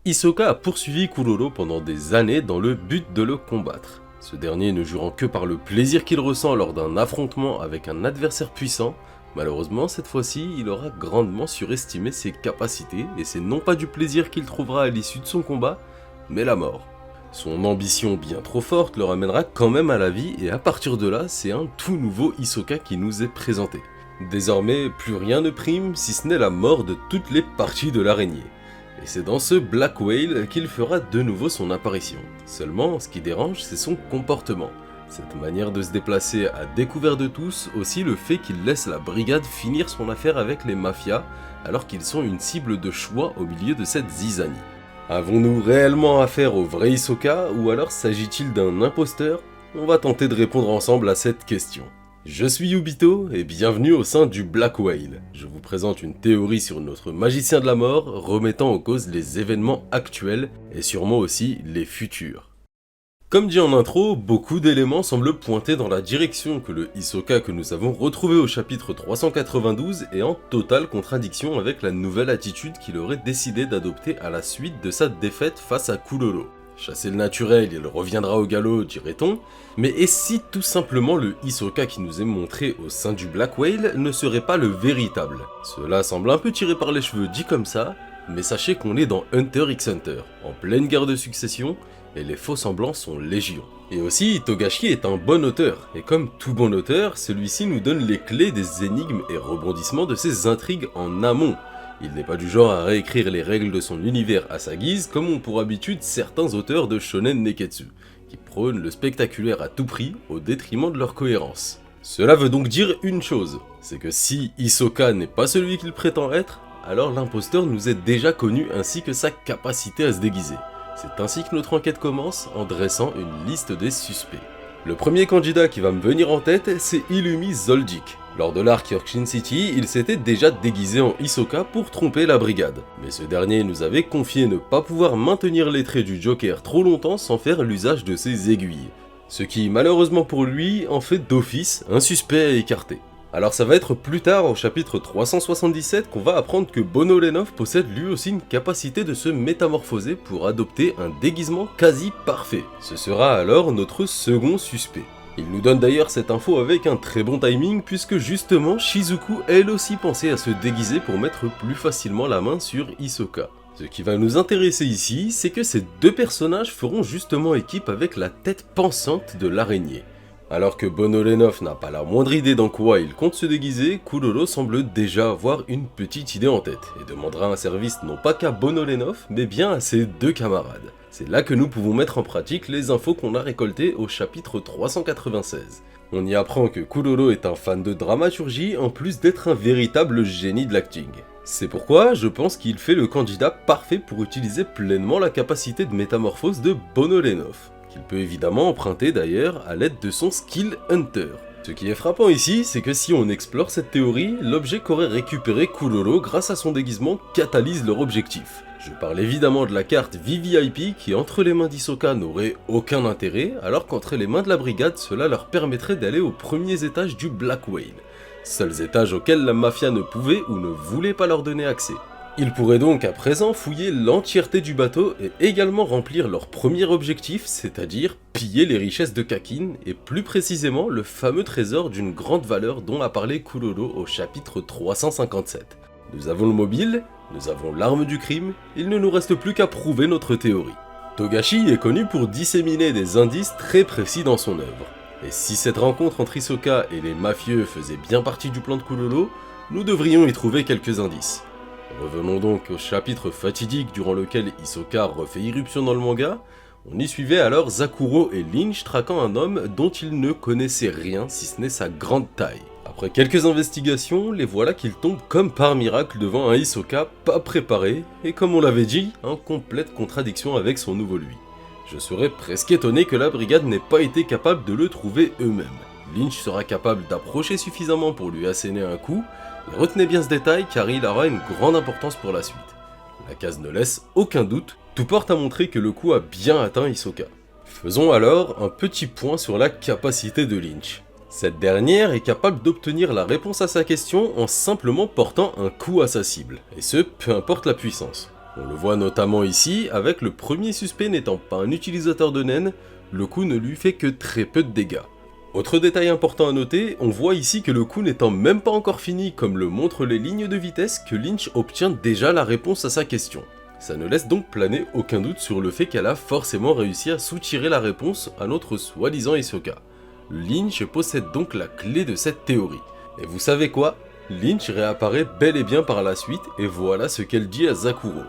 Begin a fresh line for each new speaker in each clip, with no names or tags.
Hisoka a poursuivi Kuroro pendant des années dans le but de le combattre. Ce dernier ne jurant que par le plaisir qu'il ressent lors d'un affrontement avec un adversaire puissant, malheureusement cette fois-ci il aura grandement surestimé ses capacités et c'est non pas du plaisir qu'il trouvera à l'issue de son combat, mais la mort. Son ambition bien trop forte le ramènera quand même à la vie et à partir de là c'est un tout nouveau Hisoka qui nous est présenté. Désormais plus rien ne prime si ce n'est la mort de toutes les parties de l'araignée. Et c'est dans ce Black Whale qu'il fera de nouveau son apparition. Seulement, ce qui dérange, c'est son comportement. Cette manière de se déplacer à découvert de tous, aussi le fait qu'il laisse la brigade finir son affaire avec les mafias, alors qu'ils sont une cible de choix au milieu de cette zizanie. Avons-nous réellement affaire au vrai Hisoka, ou alors s'agit-il d'un imposteur? On va tenter de répondre ensemble à cette question. Je suis Yubito et bienvenue au sein du Black Whale. Je vous présente une théorie sur notre magicien de la mort, remettant en cause les événements actuels et sûrement aussi les futurs. Comme dit en intro, beaucoup d'éléments semblent pointer dans la direction que le Hisoka que nous avons retrouvé au chapitre 392 est en totale contradiction avec la nouvelle attitude qu'il aurait décidé d'adopter à la suite de sa défaite face à Kuroro. Chasser le naturel, il reviendra au galop, dirait-on, mais et si tout simplement le Hisoka qui nous est montré au sein du Black Whale ne serait pas le véritable? Cela semble un peu tiré par les cheveux dit comme ça, mais sachez qu'on est dans Hunter x Hunter, en pleine guerre de succession, et les faux semblants sont légion. Et aussi, Togashi est un bon auteur, et comme tout bon auteur, celui-ci nous donne les clés des énigmes et rebondissements de ses intrigues en amont. Il n'est pas du genre à réécrire les règles de son univers à sa guise comme ont pour habitude certains auteurs de shonen neketsu, qui prônent le spectaculaire à tout prix au détriment de leur cohérence. Cela veut donc dire une chose, c'est que si Hisoka n'est pas celui qu'il prétend être, alors l'imposteur nous est déjà connu ainsi que sa capacité à se déguiser. C'est ainsi que notre enquête commence en dressant une liste des suspects. Le premier candidat qui va me venir en tête, c'est Illumi Zoldyck. Lors de l'arc Yorkshin City, il s'était déjà déguisé en Hisoka pour tromper la brigade. Mais ce dernier nous avait confié ne pas pouvoir maintenir les traits du Joker trop longtemps sans faire l'usage de ses aiguilles. Ce qui, malheureusement pour lui, en fait d'office un suspect à écarter. Alors ça va être plus tard au chapitre 377 qu'on va apprendre que Bono Lenov possède lui aussi une capacité de se métamorphoser pour adopter un déguisement quasi parfait. Ce sera alors notre second suspect. Il nous donne d'ailleurs cette info avec un très bon timing puisque justement Shizuku elle aussi pensait à se déguiser pour mettre plus facilement la main sur Hisoka. Ce qui va nous intéresser ici, c'est que ces deux personnages feront justement équipe avec la tête pensante de l'araignée. Alors que Bono Lenov n'a pas la moindre idée dans quoi il compte se déguiser, Kuroro semble déjà avoir une petite idée en tête et demandera un service non pas qu'à Bono Lenov, mais bien à ses deux camarades. C'est là que nous pouvons mettre en pratique les infos qu'on a récoltées au chapitre 396. On y apprend que Kuroro est un fan de dramaturgie en plus d'être un véritable génie de l'acting. C'est pourquoi je pense qu'il fait le candidat parfait pour utiliser pleinement la capacité de métamorphose de Bono Lenov, qu'il peut évidemment emprunter d'ailleurs à l'aide de son skill Hunter. Ce qui est frappant ici, c'est que si on explore cette théorie, l'objet qu'aurait récupéré Kuroro grâce à son déguisement catalyse leur objectif. Je parle évidemment de la carte VVIP qui entre les mains d'Hisoka n'aurait aucun intérêt, alors qu'entre les mains de la brigade cela leur permettrait d'aller aux premiers étages du Black Whale, seuls étages auxquels la mafia ne pouvait ou ne voulait pas leur donner accès. Ils pourraient donc à présent fouiller l'entièreté du bateau et également remplir leur premier objectif, c'est-à-dire piller les richesses de Kakin et plus précisément le fameux trésor d'une grande valeur dont a parlé Kuroro au chapitre 357. Nous avons le mobile, nous avons l'arme du crime, il ne nous reste plus qu'à prouver notre théorie. Togashi est connu pour disséminer des indices très précis dans son œuvre. Et si cette rencontre entre Hisoka et les mafieux faisait bien partie du plan de Kuroro, nous devrions y trouver quelques indices. Revenons donc au chapitre fatidique durant lequel Hisoka refait irruption dans le manga. On y suivait alors Zakuro et Lynch traquant un homme dont ils ne connaissaient rien si ce n'est sa grande taille. Après quelques investigations, les voilà qu'ils tombent comme par miracle devant un Hisoka pas préparé et comme on l'avait dit, en complète contradiction avec son nouveau lui. Je serais presque étonné que la brigade n'ait pas été capable de le trouver eux-mêmes. Lynch sera capable d'approcher suffisamment pour lui asséner un coup, et retenez bien ce détail car il aura une grande importance pour la suite. La case ne laisse aucun doute, tout porte à montrer que le coup a bien atteint Hisoka. Faisons alors un petit point sur la capacité de Lynch. Cette dernière est capable d'obtenir la réponse à sa question en simplement portant un coup à sa cible, et ce, peu importe la puissance. On le voit notamment ici, avec le premier suspect n'étant pas un utilisateur de naine, le coup ne lui fait que très peu de dégâts. Autre détail important à noter, on voit ici que le coup n'étant même pas encore fini comme le montrent les lignes de vitesse, que Lynch obtient déjà la réponse à sa question. Ça ne laisse donc planer aucun doute sur le fait qu'elle a forcément réussi à soutirer la réponse à notre soi-disant Hisoka. Lynch possède donc la clé de cette théorie. Et vous savez quoi? Lynch réapparaît bel et bien par la suite et voilà ce qu'elle dit à Zakuro.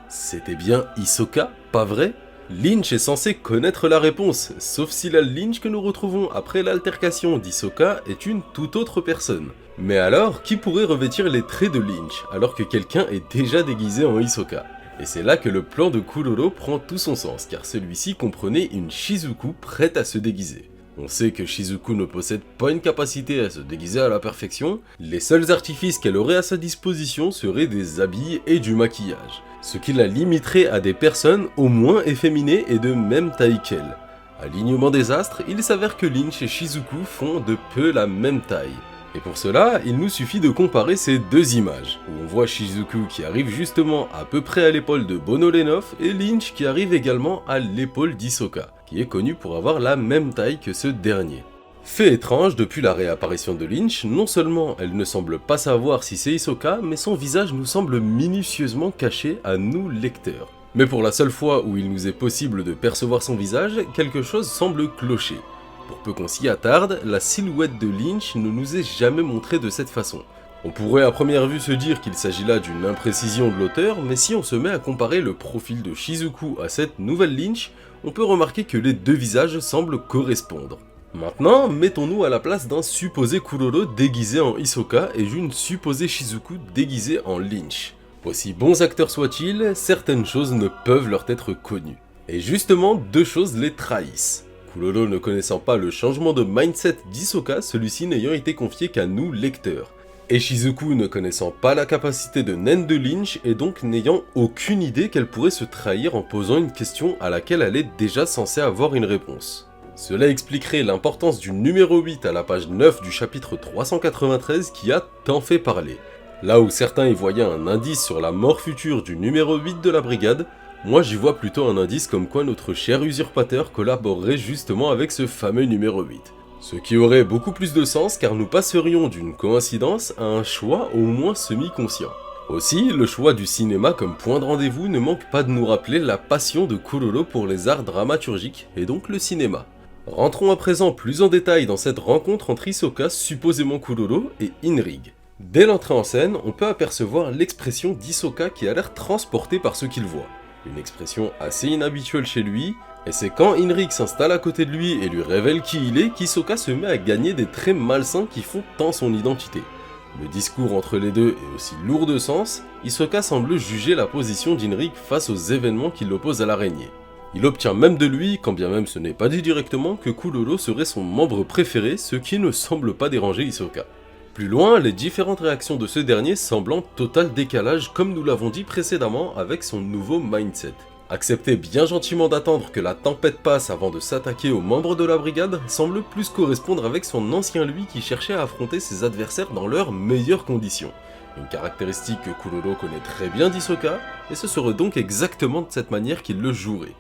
C'était bien Hisoka, pas vrai? Lynch est censé connaître la réponse, sauf si la Lynch que nous retrouvons après l'altercation d'Hisoka est une toute autre personne. Mais alors, qui pourrait revêtir les traits de Lynch, alors que quelqu'un est déjà déguisé en Hisoka? Et c'est là que le plan de Kuroro prend tout son sens, car celui-ci comprenait une Shizuku prête à se déguiser. On sait que Shizuku ne possède pas une capacité à se déguiser à la perfection, les seuls artifices qu'elle aurait à sa disposition seraient des habits et du maquillage, ce qui la limiterait à des personnes au moins efféminées et de même taille qu'elle. Alignement des astres, il s'avère que Lynch et Shizuku font de peu la même taille. Et pour cela, il nous suffit de comparer ces deux images, où on voit Shizuku qui arrive justement à peu près à l'épaule de Bono Lenoff et Lynch qui arrive également à l'épaule d'Hisoka, qui est connu pour avoir la même taille que ce dernier. Fait étrange, depuis la réapparition de Lynch, non seulement elle ne semble pas savoir si c'est Hisoka, mais son visage nous semble minutieusement caché à nous lecteurs. Mais pour la seule fois où il nous est possible de percevoir son visage, quelque chose semble clocher. Pour peu qu'on s'y attarde, la silhouette de Lynch ne nous est jamais montrée de cette façon. On pourrait à première vue se dire qu'il s'agit là d'une imprécision de l'auteur, mais si on se met à comparer le profil de Shizuku à cette nouvelle Lynch, on peut remarquer que les deux visages semblent correspondre. Maintenant, mettons-nous à la place d'un supposé Kuroro déguisé en Hisoka et d'une supposée Shizuku déguisée en Lynch. Aussi bons acteurs soient-ils, certaines choses ne peuvent leur être connues. Et justement, deux choses les trahissent. Kuroro ne connaissant pas le changement de mindset d'Hisoka, celui-ci n'ayant été confié qu'à nous lecteurs. Et Shizuku ne connaissant pas la capacité de naine de Lynch et donc n'ayant aucune idée qu'elle pourrait se trahir en posant une question à laquelle elle est déjà censée avoir une réponse. Cela expliquerait l'importance du numéro 8 à la page 9 du chapitre 393 qui a tant fait parler. Là où certains y voyaient un indice sur la mort future du numéro 8 de la brigade, moi j'y vois plutôt un indice comme quoi notre cher usurpateur collaborerait justement avec ce fameux numéro 8. Ce qui aurait beaucoup plus de sens car nous passerions d'une coïncidence à un choix au moins semi-conscient. Aussi, le choix du cinéma comme point de rendez-vous ne manque pas de nous rappeler la passion de Kuroro pour les arts dramaturgiques et donc le cinéma. Rentrons à présent plus en détail dans cette rencontre entre Hisoka, supposément Kuroro, et Inrig. Dès l'entrée en scène, on peut apercevoir l'expression d'Hisoka qui a l'air transporté par ce qu'il voit. Une expression assez inhabituelle chez lui, et c'est quand Inrig s'installe à côté de lui et lui révèle qui il est qu'Hisoka se met à gagner des traits malsains qui font tant son identité. Le discours entre les deux est aussi lourd de sens, Hisoka semble juger la position d'Inrig face aux événements qui l'opposent à l'araignée. Il obtient même de lui, quand bien même ce n'est pas dit directement, que Kuroro serait son membre préféré, ce qui ne semble pas déranger Hisoka. Plus loin, les différentes réactions de ce dernier semblent en total décalage comme nous l'avons dit précédemment avec son nouveau mindset. Accepter bien gentiment d'attendre que la tempête passe avant de s'attaquer aux membres de la brigade semble plus correspondre avec son ancien lui qui cherchait à affronter ses adversaires dans leurs meilleures conditions. Une caractéristique que Kuroro connaît très bien d'Hisoka, et ce serait donc exactement de cette manière qu'il le jouerait.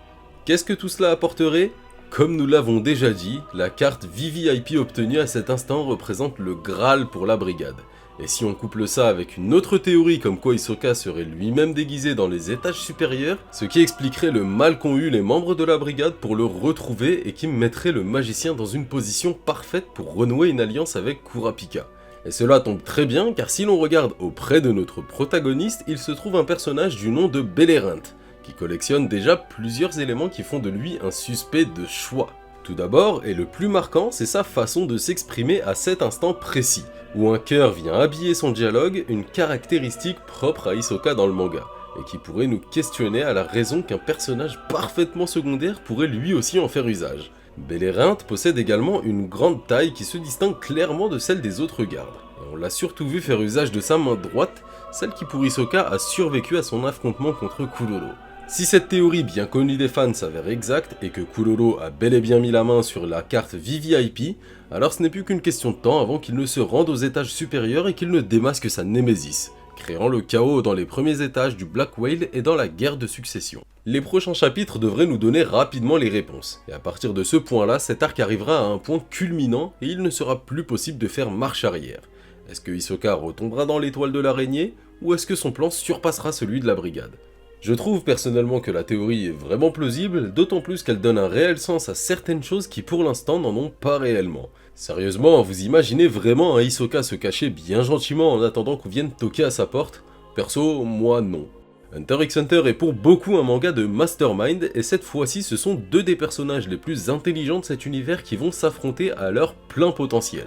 Qu'est-ce que tout cela apporterait ? Comme nous l'avons déjà dit, la carte VVIP obtenue à cet instant représente le Graal pour la brigade. Et si on couple ça avec une autre théorie comme quoi Hisoka serait lui-même déguisé dans les étages supérieurs, ce qui expliquerait le mal qu'ont eu les membres de la brigade pour le retrouver et qui mettrait le magicien dans une position parfaite pour renouer une alliance avec Kurapika. Et cela tombe très bien car si l'on regarde auprès de notre protagoniste, il se trouve un personnage du nom de Belérinthe, qui collectionne déjà plusieurs éléments qui font de lui un suspect de choix. Tout d'abord, et le plus marquant, c'est sa façon de s'exprimer à cet instant précis, où un cœur vient habiller son dialogue, une caractéristique propre à Hisoka dans le manga, et qui pourrait nous questionner à la raison qu'un personnage parfaitement secondaire pourrait lui aussi en faire usage. Belérinthe possède également une grande taille qui se distingue clairement de celle des autres gardes, et on l'a surtout vu faire usage de sa main droite, celle qui pour Hisoka a survécu à son affrontement contre Kuroro. Si cette théorie bien connue des fans s'avère exacte et que Kuroro a bel et bien mis la main sur la carte VVIP, alors ce n'est plus qu'une question de temps avant qu'il ne se rende aux étages supérieurs et qu'il ne démasque sa némésis. créant le chaos dans les premiers étages du Black Whale et dans la guerre de succession. Les prochains chapitres devraient nous donner rapidement les réponses, et à partir de ce point-là, cet arc arrivera à un point culminant et il ne sera plus possible de faire marche arrière. Est-ce que Hisoka retombera dans l'étoile de l'araignée, ou est-ce que son plan surpassera celui de la brigade? Je trouve personnellement que la théorie est vraiment plausible, d'autant plus qu'elle donne un réel sens à certaines choses qui pour l'instant n'en ont pas réellement. Sérieusement, vous imaginez vraiment un Hisoka se cacher bien gentiment en attendant qu'on vienne toquer à sa porte? Perso, moi non. Hunter x Hunter est pour beaucoup un manga de mastermind, et cette fois-ci ce sont deux des personnages les plus intelligents de cet univers qui vont s'affronter à leur plein potentiel.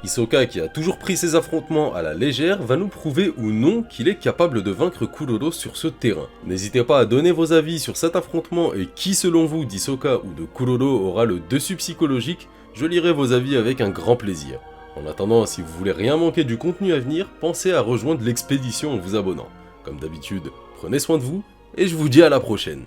Hisoka, qui a toujours pris ses affrontements à la légère, va nous prouver ou non qu'il est capable de vaincre Kuroro sur ce terrain. N'hésitez pas à donner vos avis sur cet affrontement et qui selon vous d'Hisoka ou de Kuroro aura le dessus psychologique, je lirai vos avis avec un grand plaisir. En attendant, si vous voulez rien manquer du contenu à venir, pensez à rejoindre l'expédition en vous abonnant. Comme d'habitude, prenez soin de vous, et je vous dis à la prochaine.